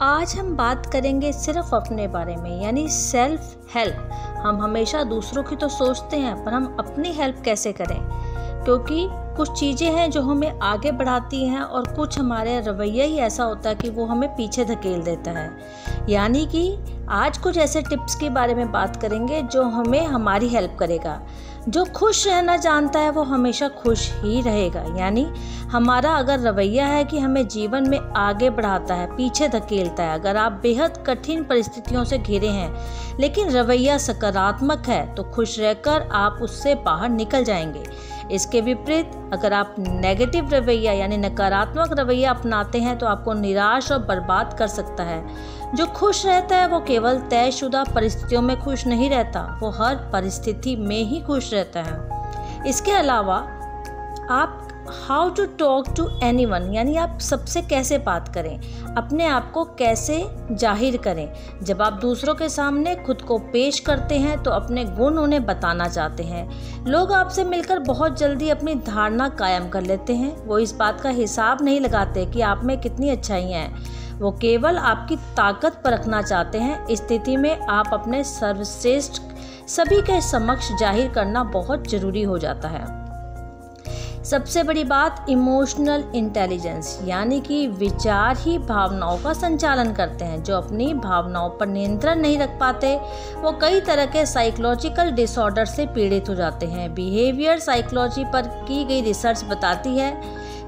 आज हम बात करेंगे सिर्फ अपने बारे में, यानी सेल्फ हेल्प। हम हमेशा दूसरों की तो सोचते हैं, पर हम अपनी हेल्प कैसे करें? क्योंकि कुछ चीज़ें हैं जो हमें आगे बढ़ाती हैं और कुछ हमारे रवैया ही ऐसा होता है कि वो हमें पीछे धकेल देता है। यानी कि आज कुछ ऐसे टिप्स के बारे में बात करेंगे जो हमें हमारी हेल्प करेगा। जो खुश रहना जानता है वो हमेशा खुश ही रहेगा। यानी हमारा अगर रवैया है कि हमें जीवन में आगे बढ़ाता है, पीछे धकेलता है, अगर आप बेहद कठिन परिस्थितियों से घिरे हैं लेकिन रवैया सकारात्मक है तो खुश रहकर आप उससे बाहर निकल जाएंगे। इसके विपरीत अगर आप नेगेटिव रवैया यानी नकारात्मक रवैया अपनाते हैं तो आपको निराश और बर्बाद कर सकता है। जो खुश रहता है वो केवल तयशुदा परिस्थितियों में खुश नहीं रहता, वो हर परिस्थिति में ही खुश रहता है। इसके अलावा आप how to talk to anyone, यानी आप सबसे कैसे बात करें, अपने आप को कैसे जाहिर करें। जब आप दूसरों के सामने खुद को पेश करते हैं तो अपने गुण उन्हें बताना चाहते हैं। लोग आपसे मिलकर बहुत जल्दी अपनी धारणा कायम कर लेते हैं। वो इस बात का हिसाब नहीं लगाते कि आप में कितनी अच्छाइयाँ हैं, वो केवल आपकी ताकत परखना चाहते हैं। इस स्थिति में आप अपने सर्वश्रेष्ठ सभी के समक्ष जाहिर करना बहुत ज़रूरी हो जाता है। सबसे बड़ी बात इमोशनल इंटेलिजेंस, यानी कि विचार ही भावनाओं का संचालन करते हैं। जो अपनी भावनाओं पर नियंत्रण नहीं रख पाते वो कई तरह के साइकोलॉजिकल डिसऑर्डर से पीड़ित हो जाते हैं। बिहेवियर साइकोलॉजी पर की गई रिसर्च बताती है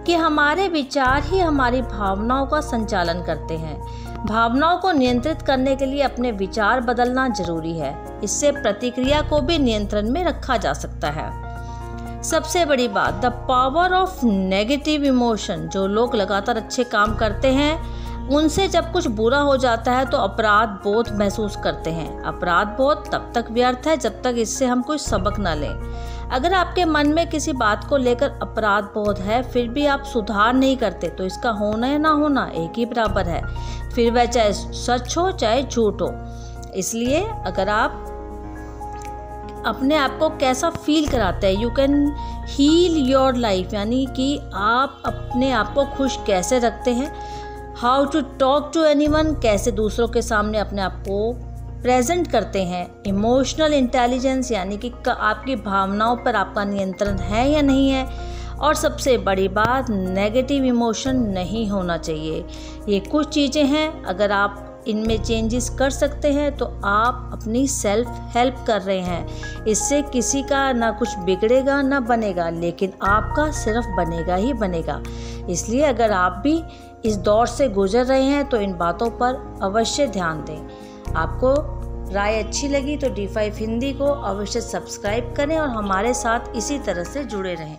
कि हमारे विचार ही हमारी भावनाओं का संचालन करते हैं। भावनाओं को नियंत्रित करने के लिए अपने विचार बदलना जरूरी है। इससे प्रतिक्रिया को भी नियंत्रण में रखा जा सकता है। सबसे बड़ी बात, the power of negative emotion. जो लोग लगातार अच्छे काम करते हैं उनसे जब कुछ बुरा हो जाता है तो अपराध बोध महसूस करते हैं। अपराध बोध तब तक व्यर्थ है जब तक इससे हम कोई सबक न लें। अगर आपके मन में किसी बात को लेकर अपराध बोध है फिर भी आप सुधार नहीं करते तो इसका होना या ना होना एक ही बराबर है, फिर वह चाहे सच हो चाहे झूठ हो। इसलिए अगर आप अपने आप को कैसा फील कराते हैं, you can heal your life, यानी कि आप अपने आप को खुश कैसे रखते हैं। How to talk to anyone, कैसे दूसरों के सामने अपने आप को प्रेजेंट करते हैं। इमोशनल इंटेलिजेंस, यानी कि आपकी भावनाओं पर आपका नियंत्रण है या नहीं है। और सबसे बड़ी बात, नेगेटिव इमोशन नहीं होना चाहिए। ये कुछ चीज़ें हैं, अगर आप इनमें चेंजेस कर सकते हैं तो आप अपनी सेल्फ हेल्प कर रहे हैं। इससे किसी का ना कुछ बिगड़ेगा ना बनेगा, लेकिन आपका सिर्फ बनेगा ही बनेगा। इसलिए अगर आप भी इस दौर से गुजर रहे हैं तो इन बातों पर अवश्य ध्यान दें। आपको राय अच्छी लगी तो D5 हिंदी को अवश्य सब्सक्राइब करें और हमारे साथ इसी तरह से जुड़े रहें।